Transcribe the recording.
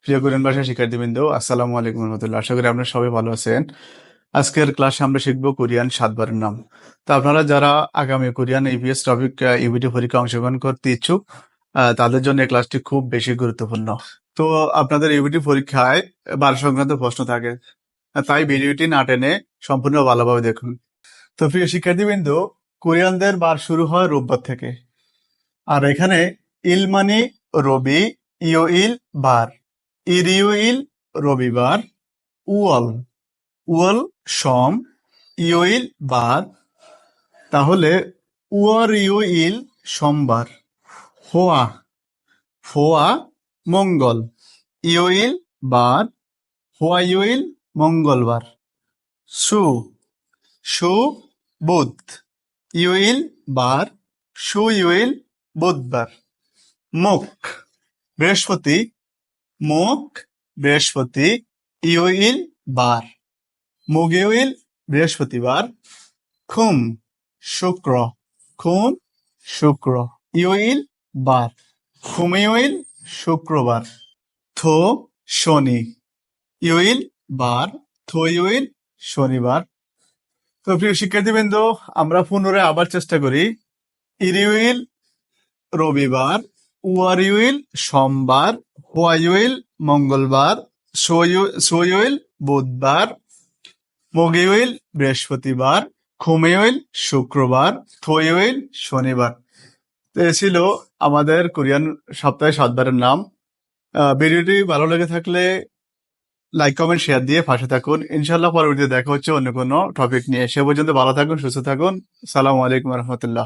প্রিয় কোরিয়ান ভাষা শিক্ষার্থীবৃন্দ, আসসালামু আলাইকুম রহমতুল্লাহ। আশা করি আপনারা সবাই ভালো আছেন। আজকের ক্লাসে আমরা শিখব কোরিয়ান 7 বারের নাম। তো আপনারা যারা আগামী কোরিয়ান ইভিএস টপিক ইউবিটি পরীক্ষা অংশগ্রহণ করতে ইচ্ছুক, তাদের জন্য এই ক্লাসটি খুব বেশি গুরুত্বপূর্ণ। তো আপনাদের ইউবিটি পরীক্ষায় বার সংক্রান্ত প্রশ্ন থাকে, তাই ভিডিওটি না টেনে সম্পূর্ণ ভালোভাবে দেখুন। তো প্রিয় শিক্ষার্থীবৃন্দ, কোরিয়ানদের বার শুরু হয় রোববার থেকে। আর এখানে ইল মানে রবি, ইল বার, ইল রবিবার, উয়াল উয়াল সোম, ইল বার। তাহলে ইল সোমবার, হোয়া হোয়া মঙ্গল, ইল বার, ইল মঙ্গলবার। সু সু বুধ, ইল বার, ইল বুধবার। মুখ বৃহস্পতি, মুখ বৃহস্পতি, ইল বার, ইল বৃহস্পতিবার। খুম শুক্র, খুম শুক্র, ইল বার, ইল শুক্রবার। থো শনি, ইল বার, ইল শনিবার। তো প্রিয় শিক্ষার্থীবৃন্দ, আমরা পুনরায় আবার চেষ্টা করি। ইল রবিবার, ইল সোমবার, ইল মঙ্গলবার, ইল বুধবার, ইল বৃহস্পতিবার, ইল শুক্রবার, ইল শনিবার। তো এ ছিল আমাদের কোরিয়ান সপ্তাহে 7 বারের নাম। ভিডিওটি ভালো লেগে থাকলে লাইক কমেন্ট শেয়ার দিয়ে পাশে থাকুন। ইনশাল্লাহ পরবর্তীতে দেখা হচ্ছে অন্য কোনো টপিক নিয়ে। সে পর্যন্ত ভালো থাকুন, সুস্থ থাকুন। সালামু আলাইকুম রহমতুল্লাহ।